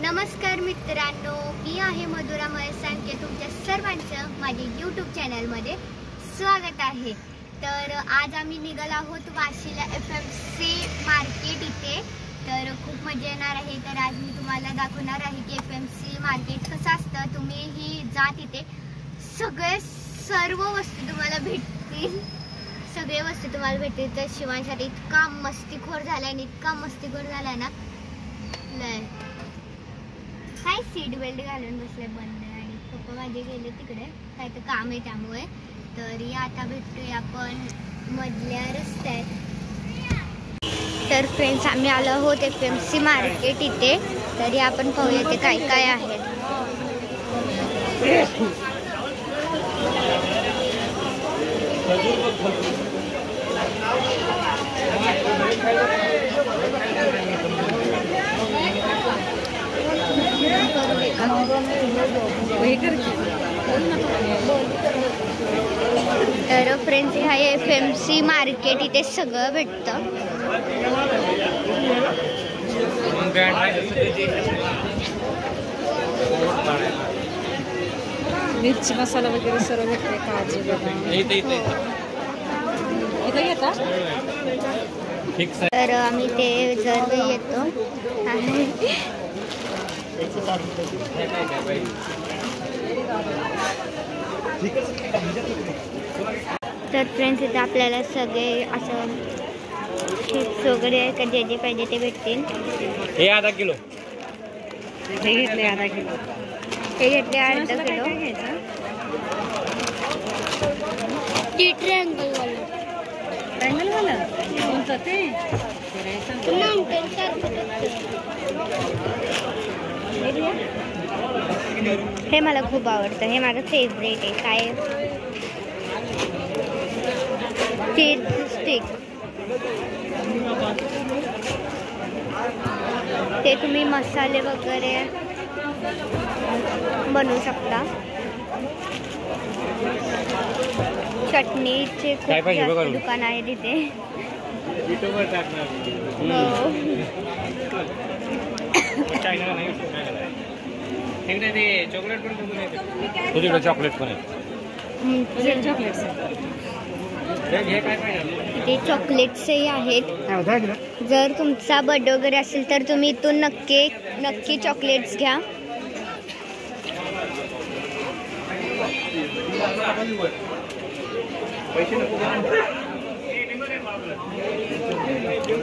नमस्कार मित्रांनो, मी आहे मधुरा महेसांके. तुमच्या सर्वांचं माझ्या यूट्यूब चॅनलमध्ये स्वागत आहे. तर आज आम्ही निघालो आहोत वाशीला FMC मार्केट इथे. तर खूप मजा येणार आहे. तर आज मी तुम्हाला दाखवणार आहे की FMC मार्केट कसं असतं. तुम्हीही जा तिथे, सर्व वस्तू तुम्हाला भेटतील. सगळे वस्तू तुम्हाला भेटतील. तर शिवांसाठी इतका मस्तीखोर झालाय आणि इतका मस्तीखोर झालाय ना, लय काय सीट बेल्ट घालून बसले बंद. आणि पप्पा माझे गेले तिकडे, काय तर काम आहे त्यामुळे. तर या आता भेटतोय आपण मधल्या रस्त्यात. तर फ्रेंड्स, आम्ही आलो आहोत FMC मार्केट इथे. तरी आपण पाहूया ते काय काय आहे. तर फ्रेंड्स, हा FMC मार्केट इथे सगळं भेटतं. मिरची मसाला वगैरे सर्व भेटते. काजू तर आम्ही ते जर येतो. तर फ्रेंड्स, इथे आपल्याला सगळे असं चिप्स वगैरे का जे पाहिजे ते भेटतील. हे अर्धा किलो, हे घेतले अर्धा किलो, हे घेतले अर्धा किलो. ट्रँगल वाला कोणतं ते? हे मला खूप आवडतं. हे माझं फेवरेट आहे. काय चीज स्टिक. ते तुम्ही मसाले वगैरे बनवू शकता. चटणीचे खूप जास्त दुकान आहे तिथे. चॉकलेट पण आहे. ते चॉकलेट्सही आहेत. जर तुमचा बर्थडे वगैरे असेल तर तुम्ही इथून नक्की चॉकलेट्स घ्या.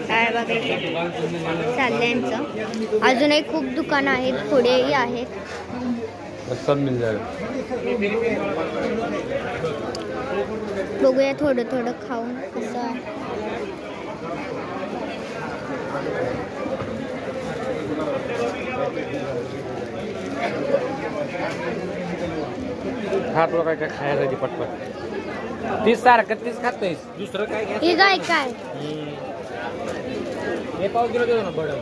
काय बघायचं चाललंय. अजूनही खूप दुकानं आहेत, पुढेही आहेत. बघूया थोडं थोडं खाऊन कसं आहे. हा तुला काय काय खायचं पटपट. तीस सारखं तीस खात नाहीस, दुसरं काय घ्या. हे काय काय हे पाव किलो देतो ना. बडं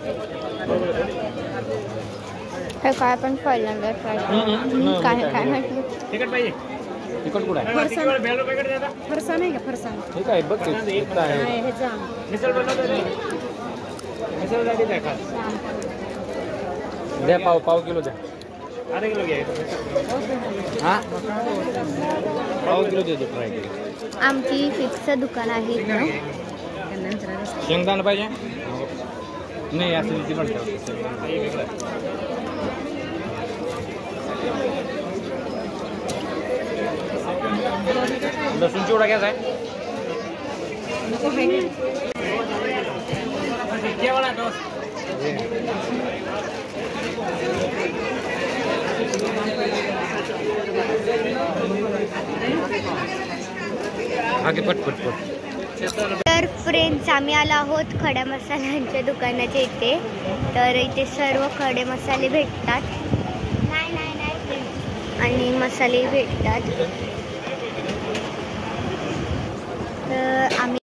हे काय पण पहिल्यांदा ट्राय काय काय म्हटलं. तिकट पाहिजे. तिकट कुठं आहे? फरसा नाही का? फरसा ठीक आहे बघ. द्या पाव किलो द्या. अर्धा किलो घ्या. हा पाव किलो देतो. ट्राय केली. आमची फिक्स दुकान आहे. शेंगदाणा पाहिजे नाही असं ती म्हणतात. लसूण चिवडा घ्यायचा आहे. आगे पट. तर फ्रेंड्स, आम्ही आलो आहोत खड्या मसाल्यांच्या दुकानाच्या इथे. तर इथे सर्व खडे मसाले भेटतात आणि मसाले भेटतात. तर आम्ही